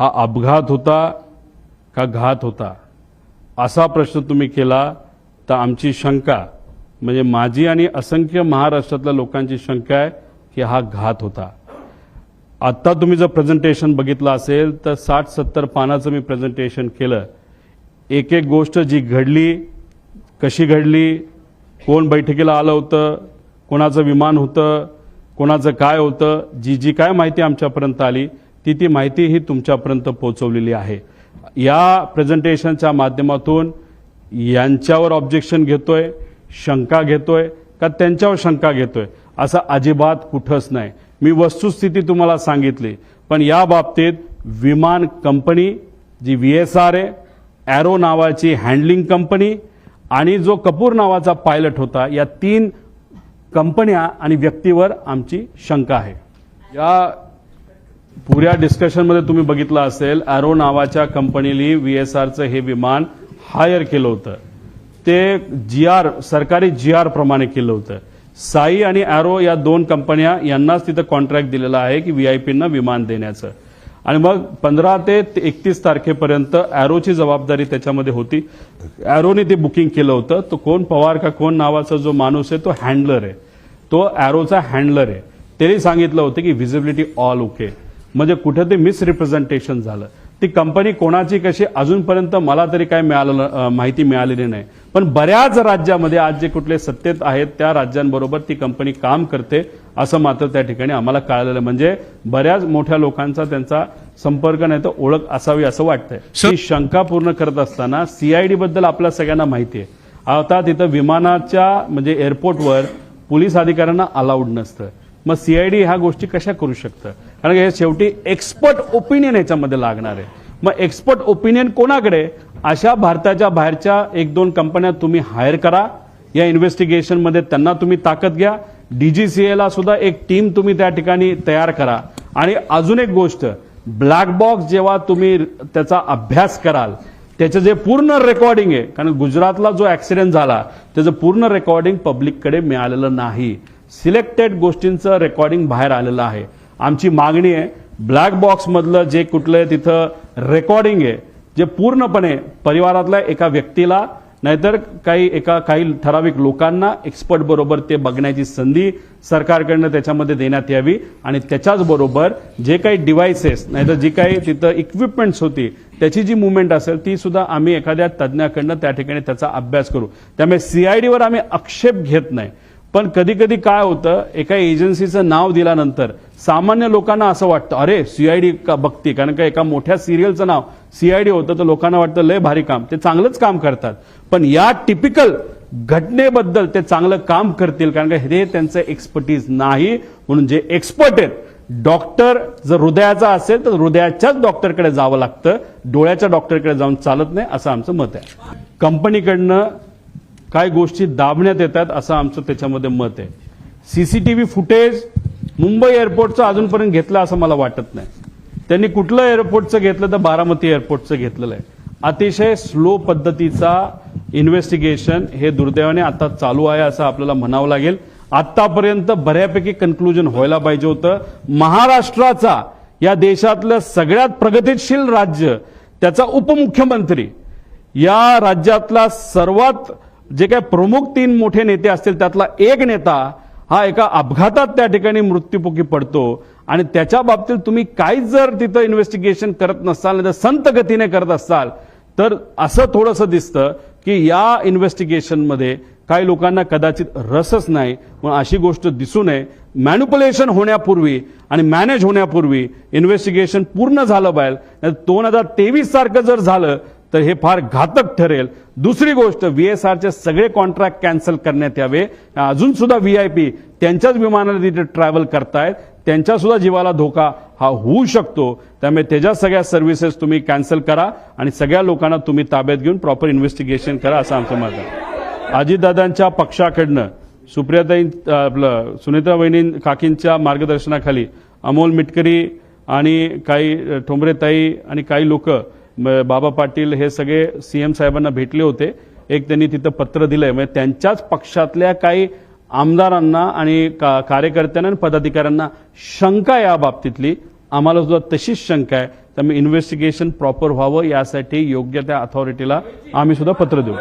हा अपघात होता का घात होता असा प्रश्न तुम्ही केला तर आमची शंका म्हणजे माझी आणि असंख्य महाराष्ट्रातल्या लोकांची शंका आहे की हा घात होता। आता तुम्ही जर प्रेझेंटेशन बघितलं असेल तर 60-70 पानाचं मी प्रेझेंटेशन केलं। एक एक गोष्ट जी घडली, कशी घडली, कोण बैठकीला आलं होतं, कोणाचं विमान होतं, कोणाचं काय होतं, जी काय माहिती आमच्यापर्यंत आली ती माहिती ही तुमच्यापर्यंत पोहोचवलेली आहे। या प्रेझेंटेशनच्या माध्यमातून यांच्यावर ऑब्जेक्शन घेतोय, शंका घेतोय का त्यांच्यावर शंका घेतोय असं अजिबात कुठंच नाही। मी वस्तुस्थिती तुम्हाला सांगितली, पण या बाबतीत विमान कंपनी जी VSR आहे, एरो नावाची हँडलिंग कंपनी आणि जो कपूर नावाचा पायलट होता, या 3 कंपन्या आणि व्यक्तीवर आमची शंका आहे। या पुऱ्या डिस्कशनमध्ये तुम्ही बघितलं असेल, एरो नावाच्या कंपनीने VSRचं हे विमान हायर केलं होतं। ते सरकारी GR प्रमाणे केलं होतं। साई आणि एरो या 2 कंपन्या यांनाच तिथं कॉन्ट्रॅक्ट दिलेला आहे की VIPंना विमान देण्याचं। आणि मग 15 ते 31 तारखेपर्यंत एरोची जबाबदारी त्याच्यामध्ये होती। एरोने ते बुकिंग केलं होतं। तो कोण पवार का कोण नावाचा जो माणूस आहे तो हँडलर आहे, तो एरोचा हँडलर आहे। त्यांनी सांगितलं होतं की व्हिजिबिलिटी ऑल ओके, म्हणजे कुठे ते मिसरिप्रेझेंटेशन झालं। ती कंपनी कोणाची कशी अजूनपर्यंत मला तरी काय माहिती मिळालेली नाही, पण बऱ्याच राज्यामध्ये आज जे कुठले सत्तेत आहेत त्या राज्यांबरोबर ती कंपनी काम करते असं मात्र त्या ठिकाणी आम्हाला कळालेलं। म्हणजे बऱ्याच मोठ्या लोकांचा त्यांचा संपर्क नाही तर ओळख असावी असं वाटतंय। ही शंका पूर्ण करत असताना CID बद्दल आपल्या सगळ्यांना माहिती आहे। आता तिथं विमानाच्या म्हणजे एअरपोर्टवर पोलीस अधिकाऱ्यांना अलाउड नसतं, मग CID ह्या गोष्टी कशा करू शकतं? कारण हे शेवटी एक्सपर्ट ओपिनियन याच्यामध्ये लागणार आहे। मग एक्सपर्ट ओपिनियन कोणाकडे? अशा भारताच्या बाहेरच्या 1-2 कंपन्या तुम्ही हायर करा, या इन्व्हेस्टिगेशनमध्ये त्यांना तुम्ही ताकद घ्या। DGCA ला सुद्धा एक टीम तुम्ही त्या ठिकाणी तयार करा। आणि अजून एक गोष्ट, ब्लॅक बॉक्स जेव्हा तुम्ही त्याचा अभ्यास कराल त्याचं जे पूर्ण रेकॉर्डिंग आहे, कारण गुजरातला जो ऍक्सिडेंट झाला त्याचं पूर्ण रेकॉर्डिंग पब्लिककडे मिळालेलं नाही, सिलेक्टेड गोष्टींचं रेकॉर्डिंग बाहेर आलेलं आहे। आमची मागणी आहे ब्लॅक बॉक्स मधलं जे कुठलं तिथं रेकॉर्डिंग आहे जे पूर्णपणे परिवारातल्या एका व्यक्तीला नाहीतर काही ठराविक लोकांना एक्सपर्ट बरोबर ते बघण्याची संधी सरकारकडनं त्याच्यामध्ये देण्यात यावी। आणि त्याच्याच बरोबर जे काही डिव्हाइसेस नाहीतर जी काही तिथं इक्विपमेंट्स होती त्याची जी मुवमेंट असेल ती सुद्धा आम्ही एखाद्या तज्ज्ञाकडनं त्या ठिकाणी त्याचा अभ्यास करू। त्यामुळे CID वर आम्ही आक्षेप घेत नाही, पण कधी कधी काय होतं, एका एजन्सीचं नाव दिल्यानंतर सामान्य लोकांना असं वाटतं अरे CID का बघती, कारण का एका मोठ्या सिरियलचं नाव CID होतं तर लोकांना वाटतं लय भारी काम, ते चांगलंच काम करतात। पण या टिपिकल घटनेबद्दल ते चांगलं काम करतील कारण का हे त्यांचं एक्सपर्टीज नाही। म्हणून जे एक्सपर्ट आहेत, डॉक्टर जर हृदयाचा असेल तर हृदयाच्याच डॉक्टरकडे जावं लागतं, डोळ्याच्या डॉक्टरकडे जाऊन चालत नाही असं आमचं मत आहे। कंपनीकडनं काही गोष्टी दाबण्यात येतात असं आमचं त्याच्यामध्ये मत आहे। CCTV फुटेज मुंबई एअरपोर्टचं अजूनपर्यंत घेतलं असं मला वाटत नाही। त्यांनी कुठलं एअरपोर्टचं घेतलं तर बारामती एअरपोर्टचं घेतलेलं आहे। अतिशय स्लो पद्धतीचा इन्व्हेस्टिगेशन हे दुर्दैवाने आता चालू आहे असं आपल्याला म्हणावं लागेल। आतापर्यंत बऱ्यापैकी कन्क्लुजन व्हायला पाहिजे होतं। महाराष्ट्राचा या देशातलं सगळ्यात प्रगतिशील राज्य, त्याचा उपमुख्यमंत्री, या राज्यातला सर्वात जे काही प्रमुख 3 मोठे नेते असतील त्यातला एक नेता हा एका अपघातात त्या ठिकाणी मृत्युमुखी पडतो आणि त्याच्या बाबतीत तुम्ही काहीच जर तिथं इन्व्हेस्टिगेशन करत नसाल नाही तर संत गतीने करत असाल तर असं थोडंसं दिसतं की या इन्व्हेस्टिगेशनमध्ये काही लोकांना कदाचित रसच नाही। पण अशी गोष्ट दिसू नये, मॅनिप्युलेशन होण्यापूर्वी आणि मॅनेज होण्यापूर्वी इन्व्हेस्टिगेशन पूर्ण झालं पाहिजे। 2023 सारखं जर झालं तर हे फार घातक ठरेल। दुसरी गोष्ट, VSRचे सगळे कॉन्ट्रॅक्ट कॅन्सल करण्यात यावे। अजून सुद्धा VIP त्यांच्याच विमानाने तिथे ट्रॅव्हल करतायत, त्यांच्या सुद्धा जीवाला धोका हा होऊ शकतो। त्यामुळे त्याच्या सगळ्या सर्व्हिसेस तुम्ही कॅन्सल करा आणि सगळ्या लोकांना तुम्ही ताब्यात घेऊन प्रॉपर इन्व्हेस्टिगेशन करा असं आमचं मत आहे। अजितदादांच्या पक्षाकडनं सुप्रियाताई सुनीता वहिनी काकींच्या मार्गदर्शनाखाली अमोल मिटकरी आणि काही ठोंबरेताई आणि काही लोक बाबा पाटील हे सगळे CM साहेबांना भेटले होते। एक त्यांनी तिथं पत्र दिलंय, म्हणजे त्यांच्याच पक्षातल्या काही आमदारांना आणि कार्यकर्त्यांना आणि पदाधिकाऱ्यांना शंका या बाबतीतली आम्हाला सुद्धा तशीच शंका आहे. त्यामुळे इन्व्हेस्टिगेशन प्रॉपर व्हावं यासाठी योग्य त्या अथॉरिटीला आम्ही सुद्धा पत्र देऊ.